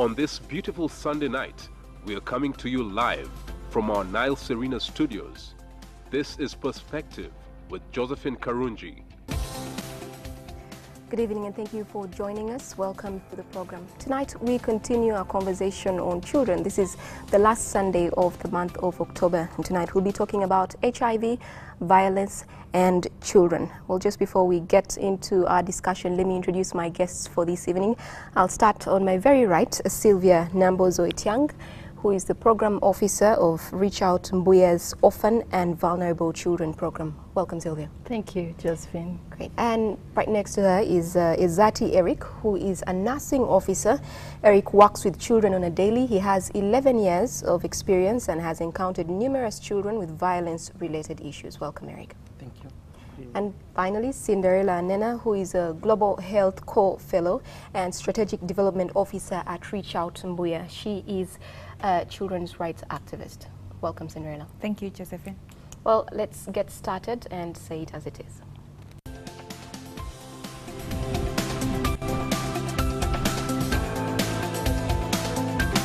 On this beautiful Sunday night, we are coming to you live from our Nile Serena studios. This is Perspective with Josephine Karunji. Good evening and thank you for joining us. Welcome to the program. Tonight we continue our conversation on children. This is the last Sunday of the month of October, and tonight we'll be talking about HIV, violence and children. Well, just before we get into our discussion, let me introduce my guests for this evening. I'll start on my very right, Sylvia Nambozo-Etiang, who is the Program Officer of Reach Out Mbuya's Orphan and Vulnerable Children Program. Welcome, Sylvia. Thank you, Josephine. Great. And right next to her is Izati Eric, who is a nursing officer. Eric works with children on a daily. He has 11 years of experience and has encountered numerous children with violence-related issues. Welcome, Eric. Thank you. And finally, Cinderella Nena, who is a Global Health Core Fellow and Strategic Development Officer at Reach Out Mbuya. She is a children's rights activist. Welcome, Cinderella. Thank you, Josephine. Well, let's get started and say it as it is.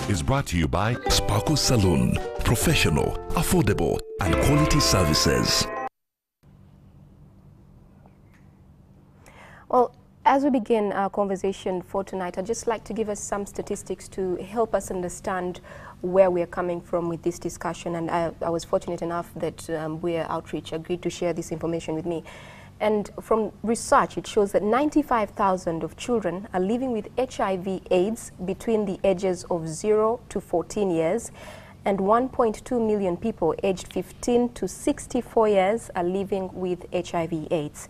Is brought to you by Sparkle Saloon. Professional, affordable, and quality services. Well, as we begin our conversation for tonight, I'd just like to give us some statistics to help us understand where we're coming from with this discussion. And I was fortunate enough that Mbuya Outreach agreed to share this information with me. And from research, it shows that 95,000 of children are living with HIV/AIDS between the ages of 0 to 14 years, and 1.2 million people aged 15 to 64 years are living with HIV/AIDS.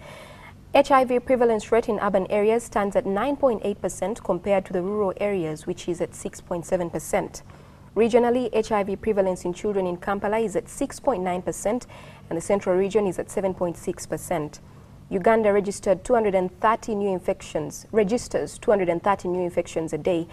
HIV prevalence rate in urban areas stands at 9.8% compared to the rural areas, which is at 6.7%. Regionally, HIV prevalence in children in Kampala is at 6.9%, and the central region is at 7.6%. Uganda registers 230 new infections a day,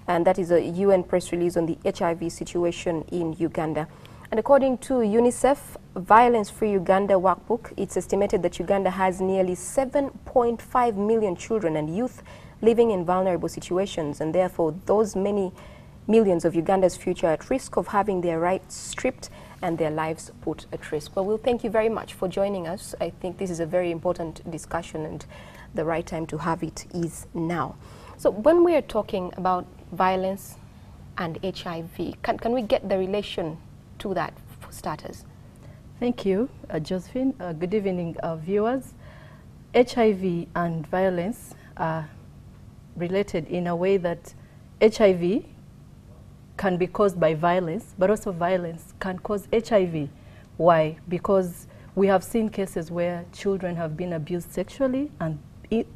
and that is a UN press release on the HIV situation in Uganda. And according to UNICEF Violence-Free Uganda Workbook, it's estimated that Uganda has nearly 7.5 million children and youth living in vulnerable situations, and therefore those many millions of Uganda's future are at risk of having their rights stripped and their lives put at risk. Well, we'll thank you very much for joining us. I think this is a very important discussion, and the right time to have it is now. So when we are talking about violence and HIV, can we get the relation to that for starters? Thank you, Josephine. Good evening, viewers. HIV and violence are related in a way that HIV can be caused by violence, but also violence can cause HIV. Why? Because we have seen cases where children have been abused sexually, and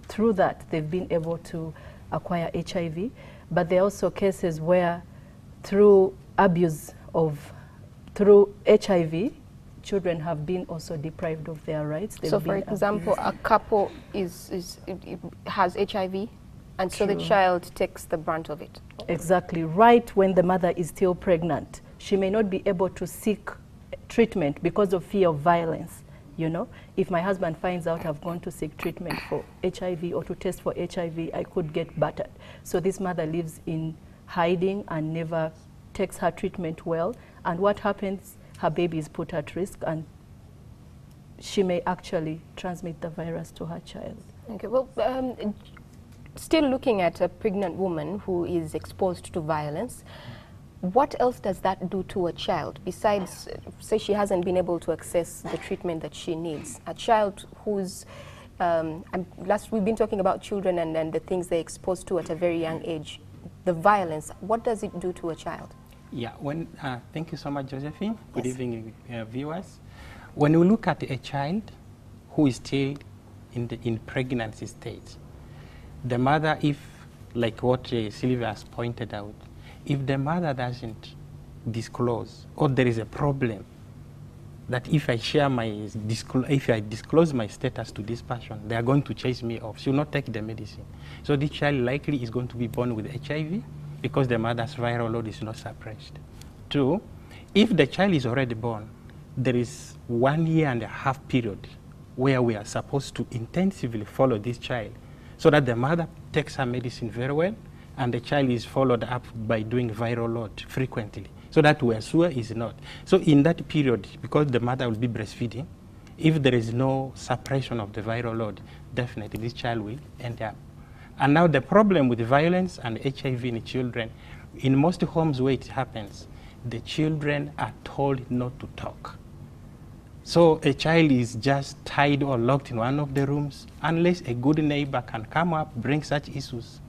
through that they've been able to acquire HIV. But there are also cases where through HIV, children have been also deprived of their rights. So for example, a couple has HIV, and so the child takes the brunt of it. Exactly. Right when the mother is still pregnant, she may not be able to seek treatment because of fear of violence. You know, if my husband finds out I've gone to seek treatment for HIV or to test for HIV, I could get battered. So this mother lives in hiding and never takes her treatment well. And what happens? Her baby is put at risk, and she may actually transmit the virus to her child. Okay. Well, still looking at a pregnant woman who is exposed to violence, what else does that do to a child besides, say, she hasn't been able to access the treatment that she needs? A child who's, we've been talking about children and the things they're exposed to at a very young age. The violence, what does it do to a child? Yeah, thank you so much, Josephine. Good evening, viewers. When we look at a child who is still in pregnancy stage, the mother, if, like what Sylvia has pointed out, if the mother doesn't disclose, or there is a problem, that if I share if I disclose my status to this person, they are going to chase me off. She will not take the medicine. So this child likely is going to be born with HIV because the mother's viral load is not suppressed. 2, if the child is already born, there is 1.5 year period where we are supposed to intensively follow this child so that the mother takes her medicine very well and the child is followed up by doing viral load frequently, so that we are sure is not. So in that period, because the mother will be breastfeeding, if there is no suppression of the viral load, definitely this child will end up. And now the problem with violence and HIV in children, in most homes where it happens, the children are told not to talk. So a child is just tied or locked in one of the rooms unless a good neighbor can come up, bring such issues.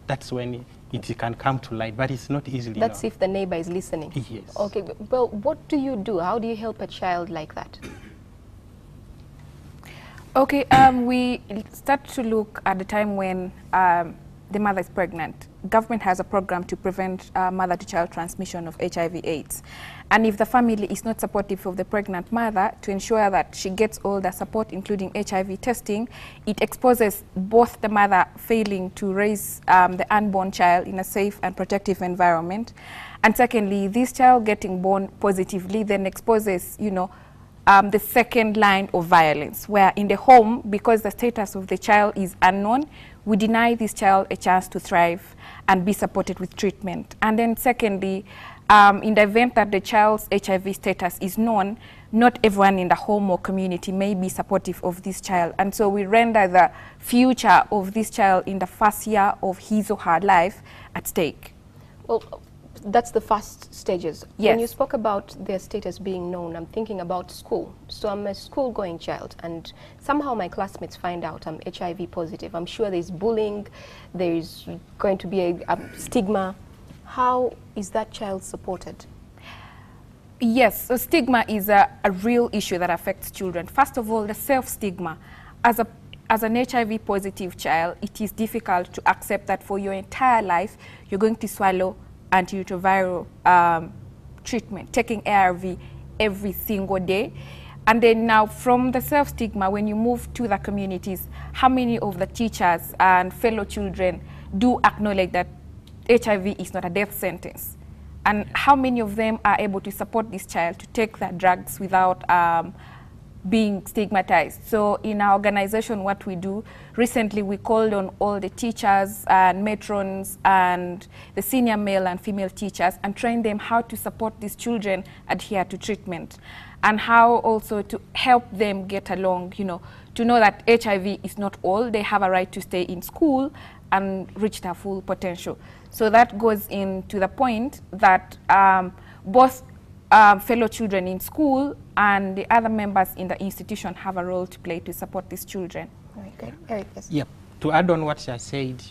That's when it can come to light, but it's not easily. That's if the neighbor is listening. Yes. Okay, well, what do you do? How do you help a child like that? Okay, we start to look at the time when the mother is pregnant. Government has a program to prevent mother-to-child transmission of HIV/AIDS. And if the family is not supportive of the pregnant mother, to ensure that she gets all the support, including HIV testing, it exposes both the mother failing to raise the unborn child in a safe and protective environment. And secondly, this child getting born positively then exposes, you know, the second line of violence, where in the home, because the status of the child is unknown, we deny this child a chance to thrive and be supported with treatment. And then secondly, in the event that the child's HIV status is known, not everyone in the home or community may be supportive of this child. And so we render the future of this child in the first year of his or her life at stake. Well, that's the first stages. Yes. When you spoke about their status being known, I'm thinking about school. So I'm a school-going child, and somehow my classmates find out I'm HIV positive. I'm sure there's bullying, there's going to be a stigma. How is that child supported? Yes, so stigma is a real issue that affects children. First of all, the self-stigma. As an HIV positive child, it is difficult to accept that for your entire life, you're going to swallow antiretroviral treatment, taking ARV every single day. And then now from the self-stigma, when you move to the communities, how many of the teachers and fellow children do acknowledge that HIV is not a death sentence? And how many of them are able to support this child to take their drugs without being stigmatized? So in our organization, what we do, recently we called on all the teachers and matrons and the senior male and female teachers and trained them how to support these children adhere to treatment, and how also to help them get along, you know, to know that HIV is not all. They have a right to stay in school and reach their full potential. So that goes into the point that both fellow children in school and the other members in the institution have a role to play to support these children. Very good. Eric, yes. Yep. To add on what I said,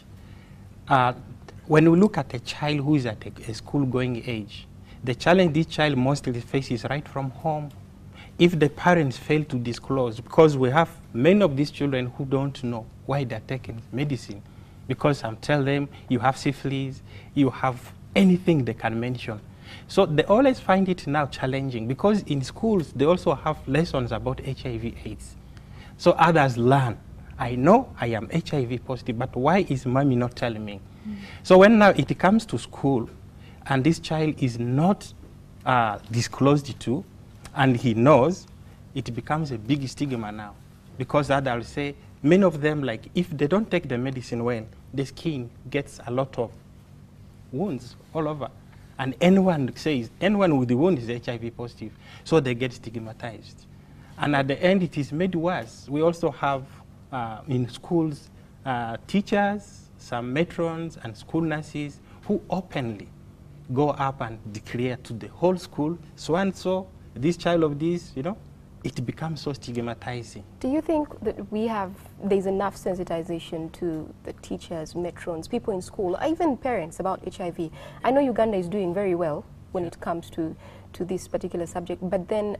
when we look at a child who is at a school-going age, the challenge this child mostly faces right from home. If the parents fail to disclose, because we have many of these children who don't know why they're taking medicine, because I'm telling them, you have syphilis, you have anything they can mention. So they always find it now challenging, because in schools they also have lessons about HIV/AIDS. So others learn, I know I am HIV positive, but why is mommy not telling me? So when now it comes to school and this child is not disclosed to, and he knows, it becomes a big stigma now, because others say, many of them, like, if they don't take the medicine well, the skin gets a lot of wounds all over. And anyone says, anyone with the wound is HIV positive. So they get stigmatized. And at the end, it is made worse. We also have in schools teachers, some matrons and school nurses who openly go up and declare to the whole school, so-and-so, this child of this, you know, it becomes so stigmatizing. Do you think that there's enough sensitization to the teachers, matrons, people in school, or even parents about HIV? I know Uganda is doing very well when it comes to this particular subject, but then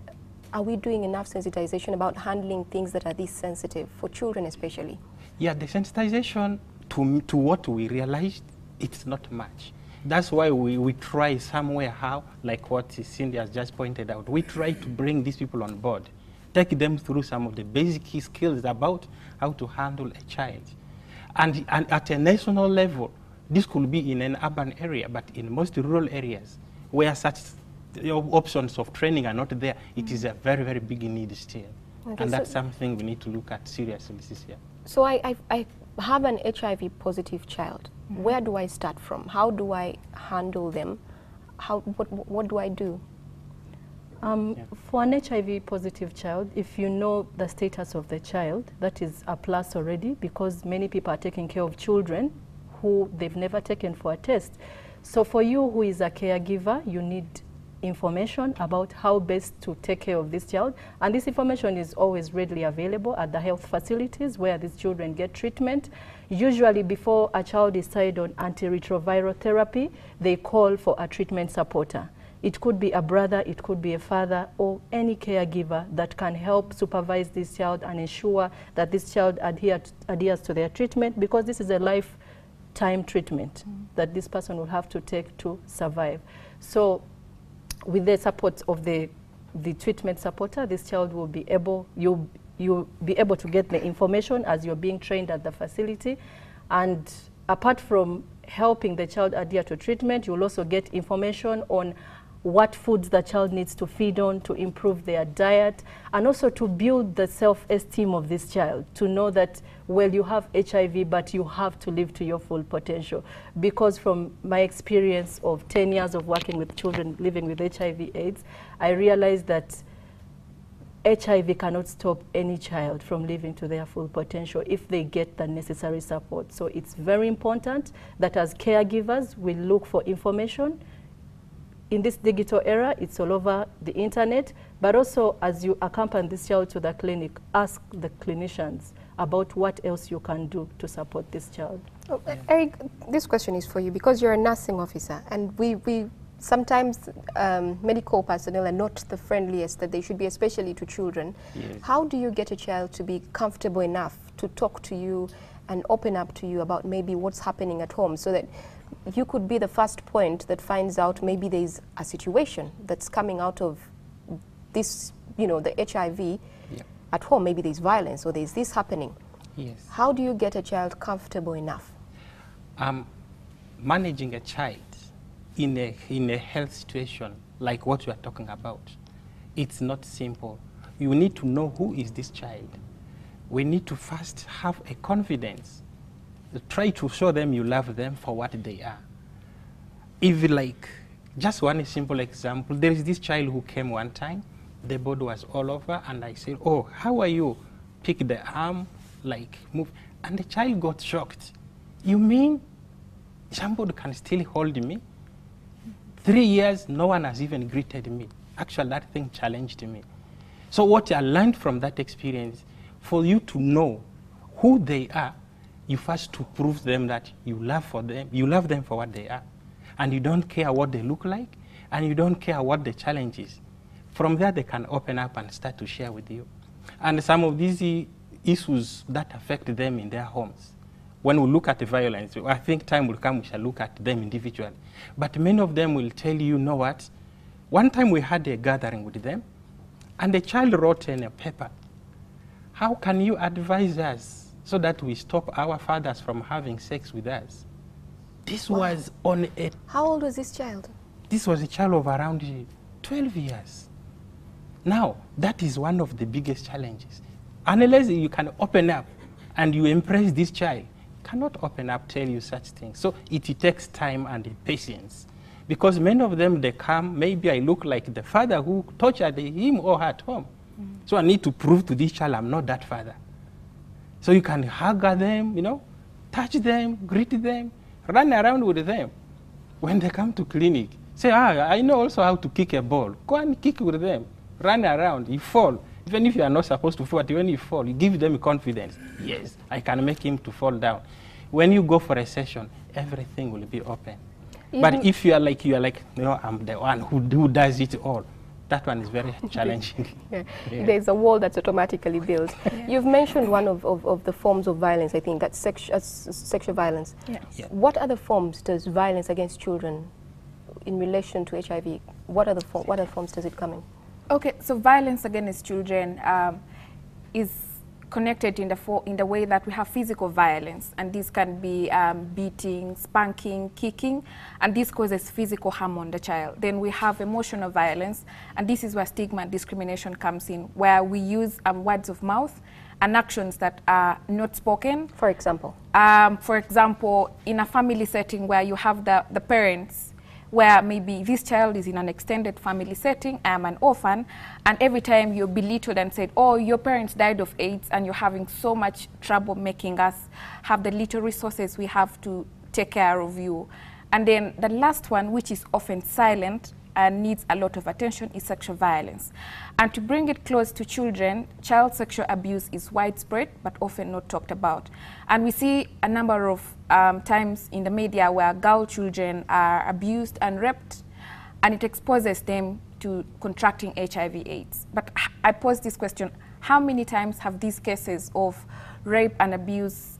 are we doing enough sensitization about handling things that are this sensitive, for children especially? Yeah, the sensitization to what we realized, it's not much. That's why we try somewhere how, like what Cindy has just pointed out, we try to bring these people on board, take them through some of the basic skills about how to handle a child. And at a national level, this could be in an urban area, but in most rural areas where such options of training are not there, it is a very, very big need still. Okay, and that's something we need to look at seriously this year. So I have an HIV positive child. Where do I start from? How do I handle them? What do I do? For an HIV positive child, if you know the status of the child, that is a plus already, because many people are taking care of children who they've never taken for a test. So for you who is a caregiver, you need information about how best to take care of this child. And this information is always readily available at the health facilities where these children get treatment. Usually before a child is started on antiretroviral therapy, they call for a treatment supporter. It could be a brother, it could be a father, or any caregiver that can help supervise this child and ensure that this child adheres to their treatment, because this is a lifetime treatment that this person will have to take to survive. So with the support of the treatment supporter, this child will be able, you'll be able to get the information as you're being trained at the facility. And apart from helping the child adhere to treatment, you'll also get information on what foods the child needs to feed on to improve their diet, and also to build the self-esteem of this child, to know that, well, you have HIV, but you have to live to your full potential. Because from my experience of 10 years of working with children living with HIV/AIDS, I realized that HIV cannot stop any child from living to their full potential if they get the necessary support. So it's very important that as caregivers, we look for information. In this digital era, it's all over the internet, but also as you accompany this child to the clinic, ask the clinicians about what else you can do to support this child. Oh, Eric, this question is for you, because you're a nursing officer, and we sometimes medical personnel are not the friendliest that they should be, especially to children. Yes. How do you get a child to be comfortable enough to talk to you and open up to you about maybe what's happening at home, so that you could be the first point that finds out maybe there's a situation that's coming out of this, you know, the HIV at home, maybe there's violence or there's this happening. Yes. How do you get a child comfortable enough? Managing a child in a health situation like what you are talking about, it's not simple. You need to know who is this child. We need to first have a confidence. Try to show them you love them for what they are. If, like, just one simple example, there is this child who came one time, the blood was all over, and I said, oh, how are you? Pick the arm, like, move. And the child got shocked. You mean somebody can still hold me? 3 years, no one has even greeted me. Actually, that thing challenged me. So what I learned from that experience, for you to know who they are, you first to prove them that you love them for what they are. And you don't care what they look like, and you don't care what the challenge is. From there, they can open up and start to share with you. And some of these issues that affect them in their homes, when we look at the violence, I think time will come we shall look at them individually. But many of them will tell you know what? One time we had a gathering with them, and the child wrote in a paper, how can you advise us so that we stop our fathers from having sex with us? This was on a... How old was this child? This was a child of around 12 years. Now, that is one of the biggest challenges. Unless you can open up and you impress this child, cannot open up, tell you such things. So it takes time and patience. Because many of them, they come, maybe I look like the father who tortured him or her at home. So I need to prove to this child I'm not that father. So you can hug them, you know, touch them, greet them, run around with them. When they come to clinic, say, I know also how to kick a ball. Go and kick with them. Run around, you fall. Even if you are not supposed to fall, but when you fall, you give them confidence. Yes, I can make him to fall down. When you go for a session, everything will be open. But if you are like, I'm the one who does it all, that one is very challenging. There's a wall that's automatically built. You've mentioned one of the forms of violence, I think, that's sexual violence. What other forms does violence against children in relation to HIV, what other forms does it come in? Okay, so violence against children is connected in the way that we have physical violence, and this can be beating, spanking, kicking, and this causes physical harm on the child. Then we have emotional violence, and this is where stigma and discrimination comes in, where we use words of mouth and actions that are not spoken. For example? For example, in a family setting where you have the parents, where maybe this child is in an extended family setting, I am an orphan, and every time you're belittled and said, oh, your parents died of AIDS and you're having so much trouble making us have the little resources we have to take care of you. And then the last one, which is often silent and needs a lot of attention, is sexual violence. And to bring it close to children, child sexual abuse is widespread but often not talked about. And we see a number of times in the media where girl children are abused and raped, and it exposes them to contracting HIV/AIDS. But I pose this question: how many times have these cases of rape and abuse,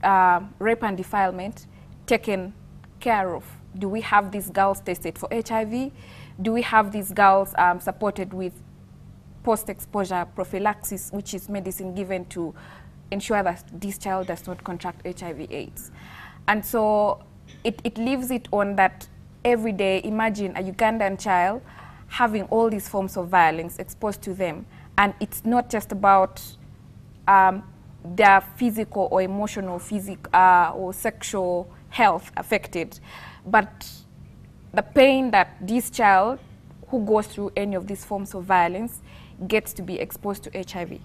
rape and defilement taken care of? Do we have these girls tested for HIV? Do we have these girls supported with post-exposure prophylaxis, which is medicine given to ensure that this child does not contract HIV/AIDS? And so it leaves it on that every day. Imagine a Ugandan child having all these forms of violence exposed to them. And it's not just about their physical or emotional, or sexual health affected, but the pain that this child who goes through any of these forms of violence gets to be exposed to HIV.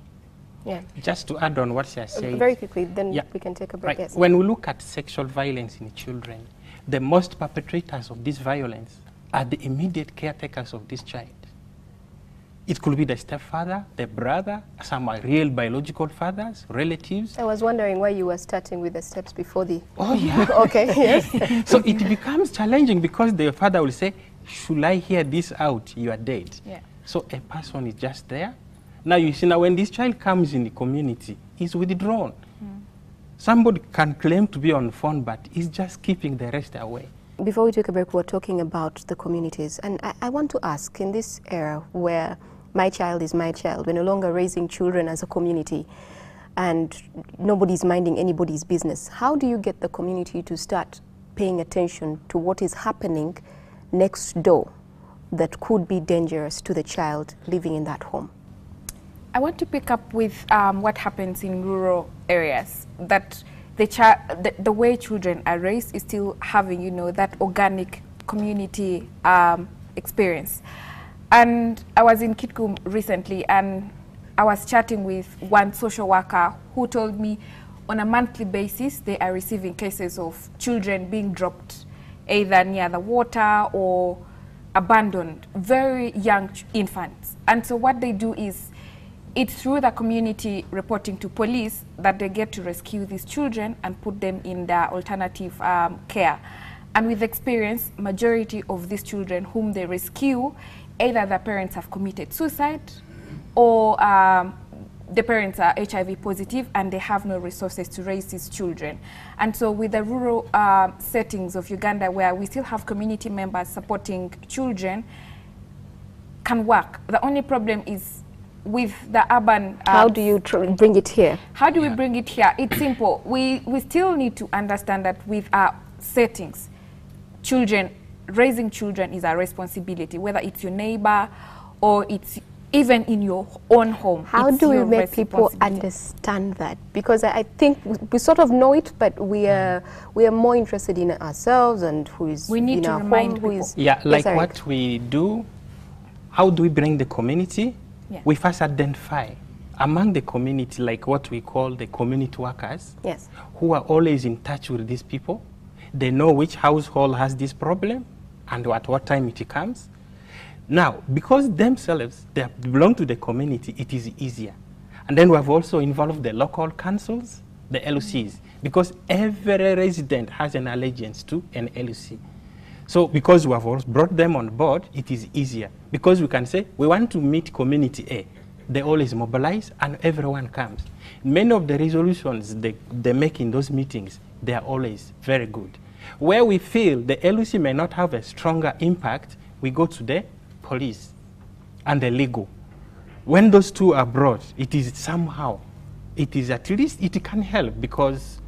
Yeah. Just to add on what she has said. Very quickly, then we can take a break. Right. Yes. When we look at sexual violence in children, the most perpetrators of this violence are the immediate caretakers of this child. It could be the stepfather, the brother, some are real biological fathers, relatives. I was wondering why you were starting with the steps before the... Oh, yeah. Okay, yes. So it becomes challenging because the father will say, should I hear this out? You are dead. Yeah. So a person is just there. Now you see, now when this child comes in the community, he's withdrawn. Somebody can claim to be on the phone, but he's just keeping the rest away. Before we take a break, we're talking about the communities. And I want to ask, in this era where my child is my child, we're no longer raising children as a community and nobody's minding anybody's business, how do you get the community to start paying attention to what is happening next door that could be dangerous to the child living in that home? I want to pick up with what happens in rural areas, that the way children are raised is still having, you know, that organic community experience. And I was in Kitgum recently, and I was chatting with one social worker who told me on a monthly basis they are receiving cases of children being dropped either near the water or abandoned, very young infants. And so what they do is, it's through the community reporting to police that they get to rescue these children and put them in their alternative care. And with experience, majority of these children whom they rescue, either the parents have committed suicide or the parents are HIV positive and they have no resources to raise these children. And so with the rural settings of Uganda, where we still have community members supporting children, can work. The only problem is with the urban... how do you bring it here? How do we bring it here? It's simple. We still need to understand that with our settings, raising children is a responsibility, whether it's your neighbor or it's even in your own home. How do we make people understand that? Because I think we sort of know it, but we are more interested in ourselves and who is we need in to our remind home, who people. is... Yeah, like Yes, what we do, how do we bring the community? Yeah. We first identify among the community, like what we call the community workers, Yes. who are always in touch with these people. They know which household has this problem and at what time it comes. Now, because themselves, they belong to the community, it is easier. And then we have also involved the local councils, the LOCs, because every resident has an allegiance to an LOC. So because we have also brought them on board, it is easier. Because we can say, we want to meet community A. They always mobilize and everyone comes. Many of the resolutions they make in those meetings, they are always very good. Where we feel the LOC may not have a stronger impact, we go to the police and the legal. When those two are brought, it is somehow it is at least, it can help because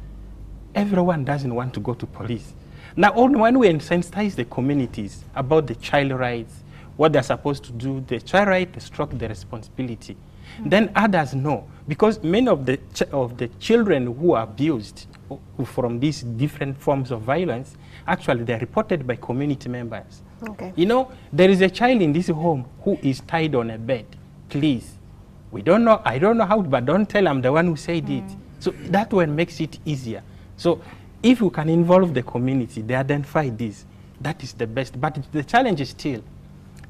everyone doesn't want to go to police. Now, when we sensitize the communities about the child rights, what they're supposed to do, the child right, the stroke, the responsibility, then others know. Because many of the children who are abused from these different forms of violence, actually they're reported by community members. Okay. You know, there is a child in this home who is tied on a bed. Please, we don't know, I don't know how, but don't tell I'm the one who said it. So that one makes it easier. So if we can involve the community, they identify this, that is the best. But the challenge is still,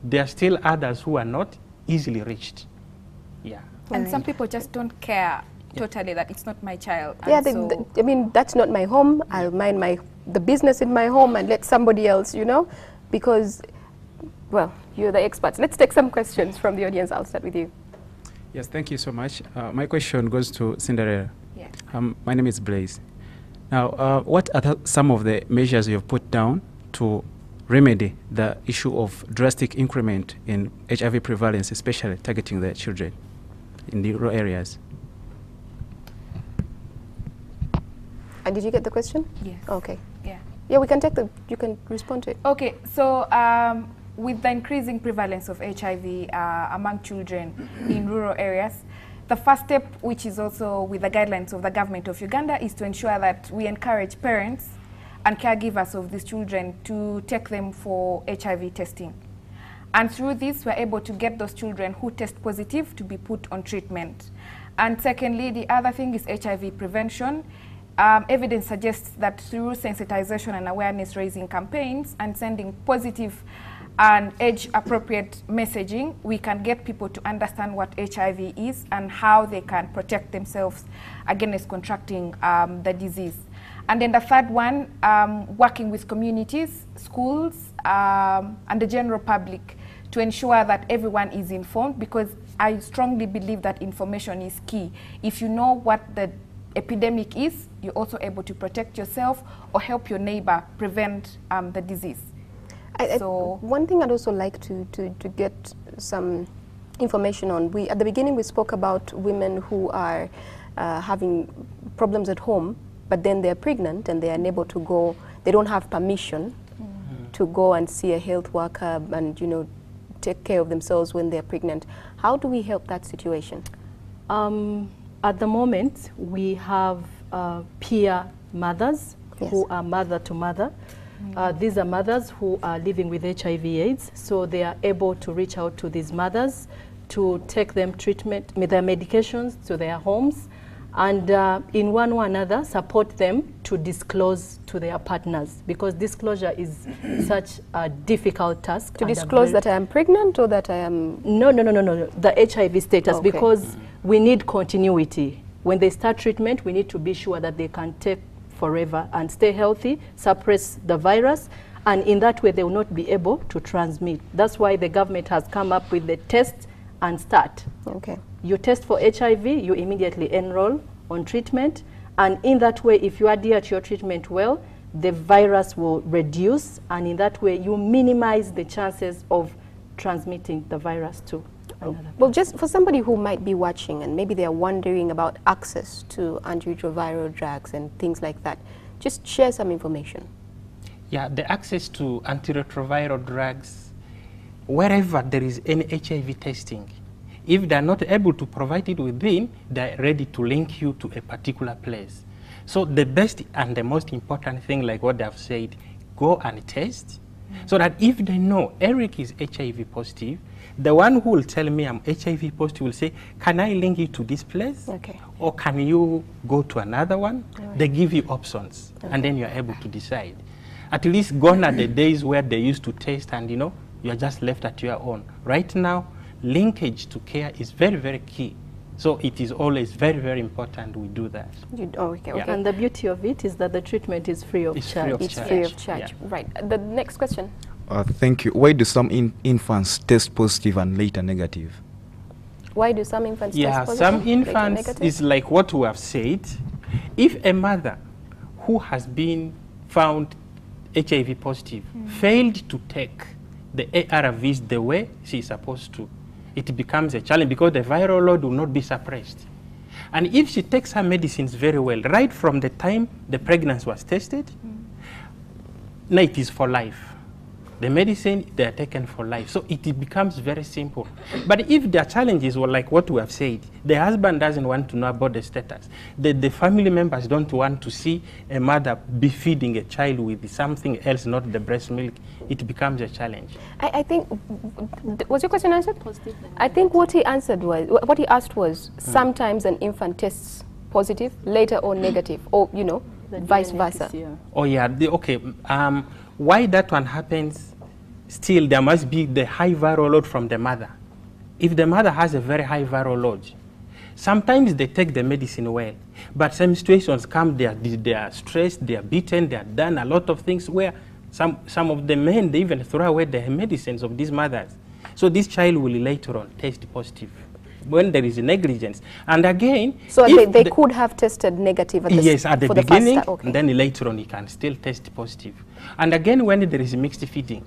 there are still others who are not easily reached. Yeah. And some people just don't care totally that it's not my child. Yeah, I mean, that's not my home. I'll mind the business in my home and let somebody else, you know, because, well, you're the experts. Let's take some questions from the audience. I'll start with you. Yes, thank you so much. My question goes to Cinderella. Yeah. My name is Blaise. Now, what are some of the measures you have put down to remedy the issue of drastic increment in HIV prevalence, especially targeting the children in the rural areas? And did you get the question? Yes. Okay. Yeah. Yeah, we can take you can respond to it. Okay, so with the increasing prevalence of HIV among children in rural areas, the first step, which is also with the guidelines of the government of Uganda, is to ensure that we encourage parents and caregivers of these children to take them for HIV testing. And through this, we're able to get those children who test positive to be put on treatment. And secondly, the other thing is HIV prevention. Evidence suggests that through sensitization and awareness raising campaigns and sending positive and age-appropriate messaging, we can get people to understand what HIV is and how they can protect themselves against contracting the disease. And then the third one, working with communities, schools, and the general public to ensure that everyone is informed, because I strongly believe that information is key. If you know what the epidemic is, you're also able to protect yourself or help your neighbor prevent the disease. So one thing I'd also like to get some information on, at the beginning we spoke about women who are having problems at home, but then they're pregnant and they're unable to go, they don't have permission to go and see a health worker and, you know, take care of themselves when they're pregnant. How do we help that situation? At the moment, we have peer mothers who are mother to mother. These are mothers who are living with HIV/AIDS, so they are able to reach out to these mothers to take them treatment, their medications to their homes, and in one or another support them to disclose to their partners, because disclosure is such a difficult task. To disclose that I am pregnant or that I am... No, the HIV status, because we need continuity. When they start treatment, we need to be sure that they can take forever and stay healthy, suppress the virus, and in that way they will not be able to transmit. That's why the government has come up with the test and start. Okay. You test for HIV, you immediately enroll on treatment, and in that way, if you adhere to your treatment well, the virus will reduce, and in that way you minimize the chances of transmitting the virus to another person. Well, just for somebody who might be watching and maybe they're wondering about access to antiretroviral drugs and things like that, just share some information. Yeah, the access to antiretroviral drugs, wherever there is any HIV testing, if they're not able to provide it within, they're ready to link you to a particular place. So the best and the most important thing, like what they've said, go and test, so that if they know Eric is HIV positive, the one who will tell me I'm HIV positive will say, can I link you to this place? Okay. Or can you go to another one? Right. They give you options, and then you're able to decide. At least gone are the days where they used to test and, you know, you're just left at your own. Right now, linkage to care is very, very key. So it is always very, very important we do that. Okay. Yeah. And the beauty of it is that the treatment is free of charge. It's free of charge. Yeah. Right. The next question. Thank you. Why do some infants test positive and later negative? Why do some infants test positive? Some infants is like what we have said. If a mother who has been found HIV positive failed to take the ARVs the way she's supposed to, it becomes a challenge because the viral load will not be suppressed. And if she takes her medicines very well, right from the time the pregnancy was tested, now it is for life. The medicine, they are taken for life. So it becomes very simple. But if their challenges were like what we have said, the husband doesn't want to know about the status. The family members don't want to see a mother be feeding a child with something else, not the breast milk. It becomes a challenge. I think, was your question answered? Positive. I think what he answered was, what he asked was, sometimes an infant tests positive, later or negative, or, you know, vice versa. Oh yeah, okay. Why that one happens, still there must be the high viral load from the mother. If the mother has a very high viral load, sometimes they take the medicine well, but some situations come, they are stressed, they are beaten, they are done a lot of things where some of the men, they even throw away the medicines of these mothers. So this child will later on test positive when there is negligence. And again, so they could have tested negative at the, yes, at the beginning, okay. And then later on he can still test positive. And again, when there is mixed feeding,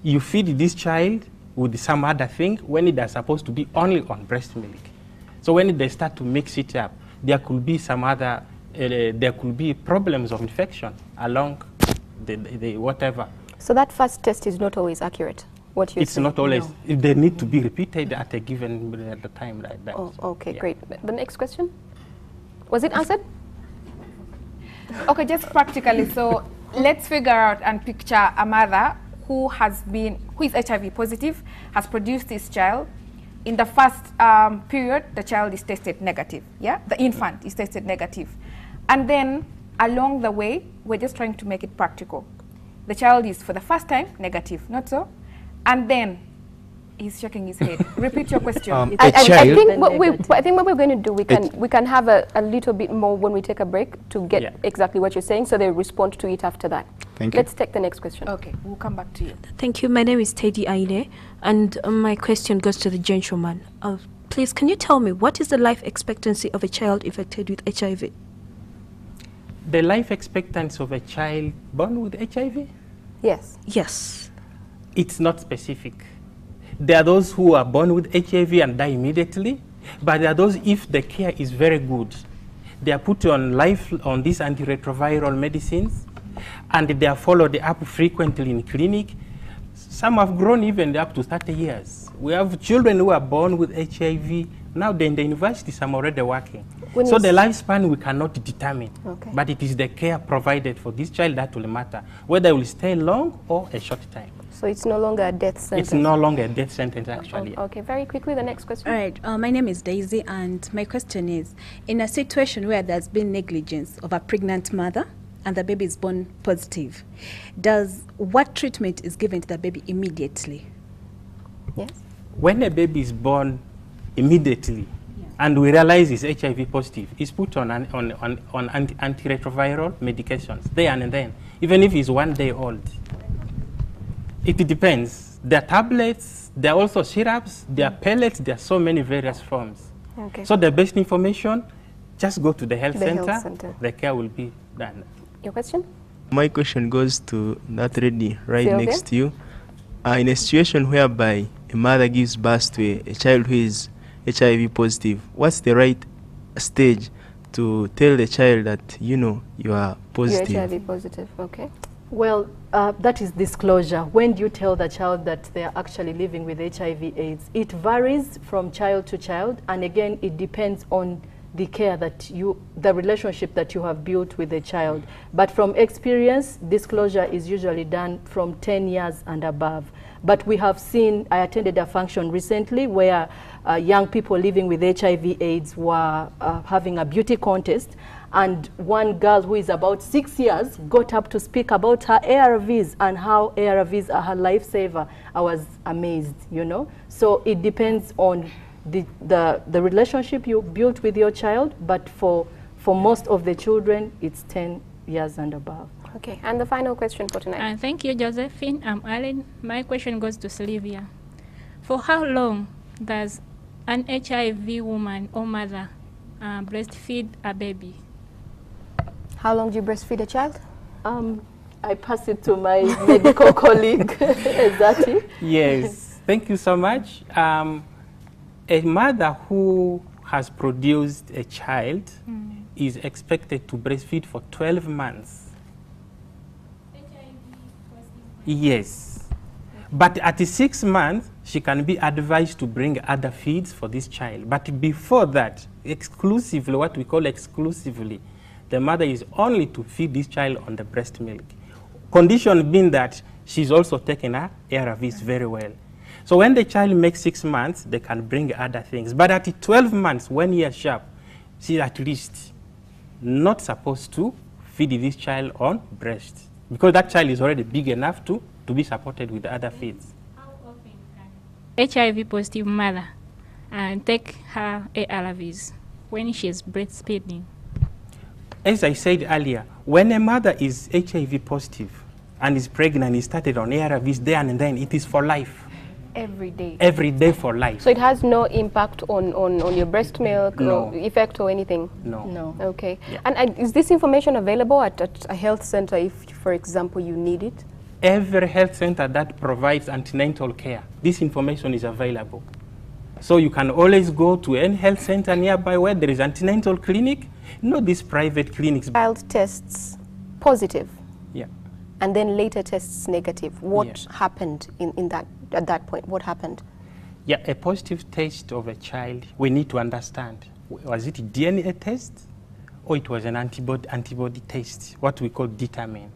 you feed this child with some other thing when it is supposed to be only on breast milk. So when they start to mix it up, there could be some other, there could be problems of infection along the whatever. So that first test is not always accurate? What you're it's saying? Not always. No. They need to be repeated at a given at the time like that. Oh, okay, yeah. Great. The next question? Was it answered? Okay, just practically. So let's figure out and picture a mother who is HIV positive, has produced this child. In the first period, the child is tested negative. Yeah, the infant is tested negative, and then along the way, we're just trying to make it practical. The child is for the first time negative, not so? And then he's shaking his head. Repeat your question. I think what we're going to do, we can have a little bit more when we take a break to get exactly what you're saying, so they respond to it after that. Thank you. Let's take the next question. Okay, we'll come back to you. Thank you. My name is Teddy Aine, and my question goes to the gentleman. Please, can you tell me what is the life expectancy of a child infected with HIV? The life expectancy of a child born with HIV? Yes. Yes. It's not specific. There are those who are born with HIV and die immediately, but there are those, if the care is very good, they are put on these antiretroviral medicines, and they are followed up frequently in clinic. Some have grown even up to 30 years. We have children who are born with HIV. Now they're in the university, some already working. So the lifespan we cannot determine, but it is the care provided for this child that will matter, whether it will stay long or a short time. So it's no longer a death sentence? It's no longer a death sentence, actually. Okay, very quickly, the next question. All right, my name is Daisy, and my question is, in a situation where there's been negligence of a pregnant mother and the baby is born positive, what treatment is given to the baby immediately? Yes. When a baby is born immediately, and we realize he's HIV positive, he's put on antiretroviral medications there and then, even if he's 1 day old. It depends. There are tablets, there are also syrups, there are pellets, there are so many various forms. Okay. So the best information, just go to the health center. The care will be done. Your question? My question goes to that lady right Sylvia? next to you. In a situation whereby a mother gives birth to a child who is HIV positive, what's the right stage to tell the child that, you know, you are positive? You're HIV positive, okay. Well, that is disclosure. When do you tell the child that they are actually living with HIV/AIDS? It varies from child to child, and again, it depends on the care that the relationship that you have built with the child. But from experience, disclosure is usually done from 10 years and above. But we have seen, I attended a function recently where young people living with HIV/AIDS were having a beauty contest, and one girl who is about 6 years got up to speak about her ARVs and how ARVs are her lifesaver. I was amazed, you know. So it depends on the relationship you built with your child, but for most of the children, it's 10 years and above. Okay, and the final question for tonight. Thank you, Josephine. I'm Alan. My question goes to Sylvia. For how long does an HIV woman or mother breastfeed a baby? How long do you breastfeed a child? I pass it to my medical colleague, Zati. Yes, thank you so much. A mother who has produced a child is expected to breastfeed for 12 months. Yes. But at 6 months, she can be advised to bring other feeds for this child. But before that, exclusively, what we call exclusively, the mother is only to feed this child on the breast milk. Condition being that she's also taken her ARVs very well. So when the child makes 6 months, they can bring other things. But at 12 months, 1 year sharp, she's at least not supposed to feed this child on breast, because that child is already big enough to be supported with other feeds. How often can HIV positive mother take her ARVs when she's breastfeeding? As I said earlier, when a mother is HIV positive and is pregnant, is started on ARVs there and then, it is for life. Every day? Every day for life. So it has no impact on your breast milk, no effect or anything? No. No. Okay. Yeah. And is this information available at a health center if, for example, you need it? Every health center that provides antenatal care, this information is available. So you can always go to any health center nearby where there is antenatal clinic, not these private clinics. Child tests positive. Yeah. And then later tests negative. What happened at that point? What happened? Yeah, a positive test of a child, we need to understand. Was it a DNA test or it was an antibody test, what we call determine.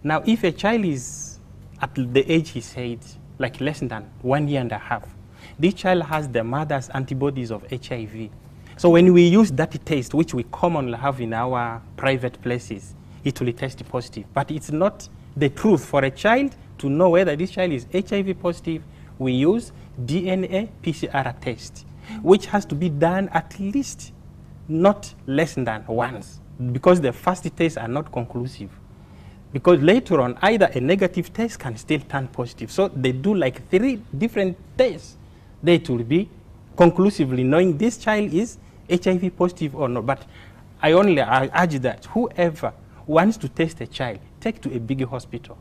Now, if a child is at the age he said, like less than 1 year and a half, this child has the mother's antibodies of HIV. So when we use that test, which we commonly have in our private places, it will test positive. But it's not the truth. For a child to know whether this child is HIV positive, we use DNA PCR test, which has to be done at least not less than once, because the first tests are not conclusive. Because later on, either a negative test can still turn positive. So they do like 3 different tests. They will be conclusively knowing this child is HIV positive or not. But I only urge that whoever wants to test a child, take to a big hospital.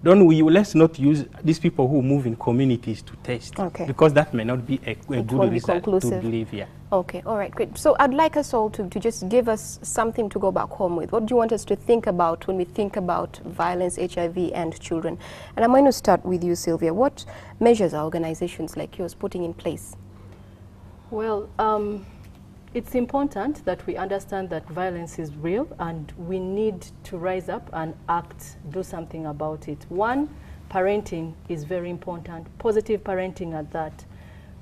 Let's not use these people who move in communities to test, because that may not be a good result to believe. Yeah. Okay, all right, great. So I'd like us all to just give us something to go back home with. What do you want us to think about when we think about violence, HIV, and children? And I'm going to start with you, Sylvia. What measures are organizations like yours putting in place? Well, it's important that we understand that violence is real and we need to rise up and act, do something about it. One, parenting is very important, positive parenting at that.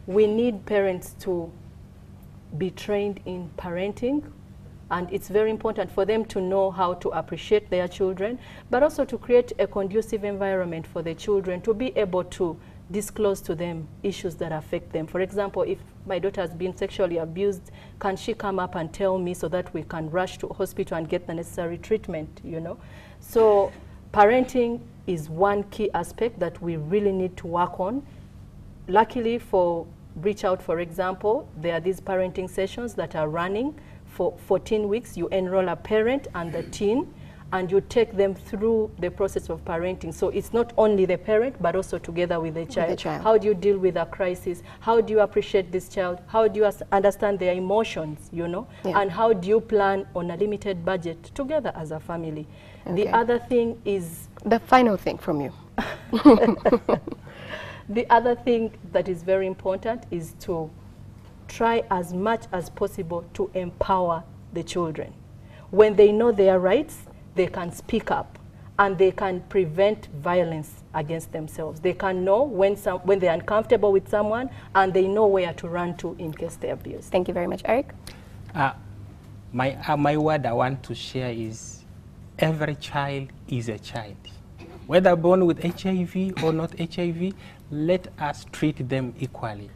We need parents to be trained in parenting, and it's very important for them to know how to appreciate their children, but also to create a conducive environment for the children to be able to disclose to them issues that affect them. For example, if my daughter has been sexually abused, can she come up and tell me so that we can rush to hospital and get the necessary treatment, you know? So parenting is one key aspect that we really need to work on. Luckily for Reach Out, for example, there are these parenting sessions that are running for 14 weeks. You enroll a parent and the teen, and you take them through the process of parenting. So it's not only the parent, but also together with the child. How do you deal with a crisis? How do you appreciate this child? How do you understand their emotions, you know? Yeah. And how do you plan on a limited budget together as a family? Okay. The other thing is... The final thing from you. The other thing that is very important is to try as much as possible to empower the children. When they know their rights, they can speak up and they can prevent violence against themselves. They can know when they're uncomfortable with someone, and they know where to run to in case they're abused. Thank you very much. Eric? My word I want to share is every child is a child. Whether born with HIV or not HIV, let us treat them equally.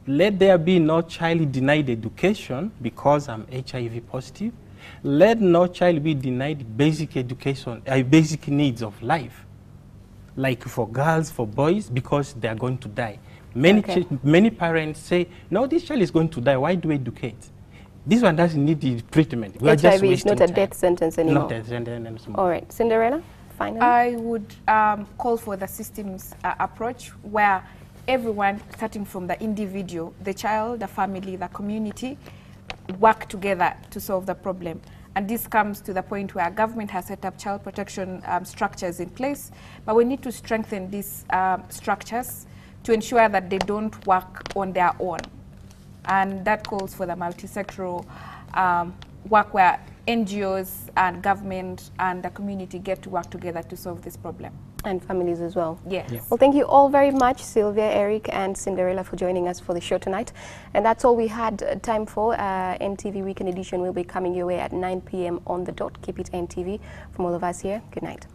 Let there be no child denied education because I'm HIV positive. Let no child be denied basic education, basic needs of life, like for girls, for boys, because they are going to die. Many parents say, no, this child is going to die, why do we educate? This one doesn't need the treatment. We are just HIV is not a death sentence anymore. Not a sentence anymore. All right, Cinderella, finally. I would call for the systems approach where everyone, starting from the individual, the child, the family, the community, work together to solve the problem. And this comes to the point where government has set up child protection structures in place, but we need to strengthen these structures to ensure that they don't work on their own. And that calls for the multi-sectoral work where NGOs and government and the community get to work together to solve this problem. And families as well. Yes. Well, thank you all very much, Sylvia, Eric, and Cinderella, for joining us for the show tonight. And that's all we had time for. NTV Weekend Edition will be coming your way at 9 p.m. on the dot. Keep it NTV. From all of us here, good night.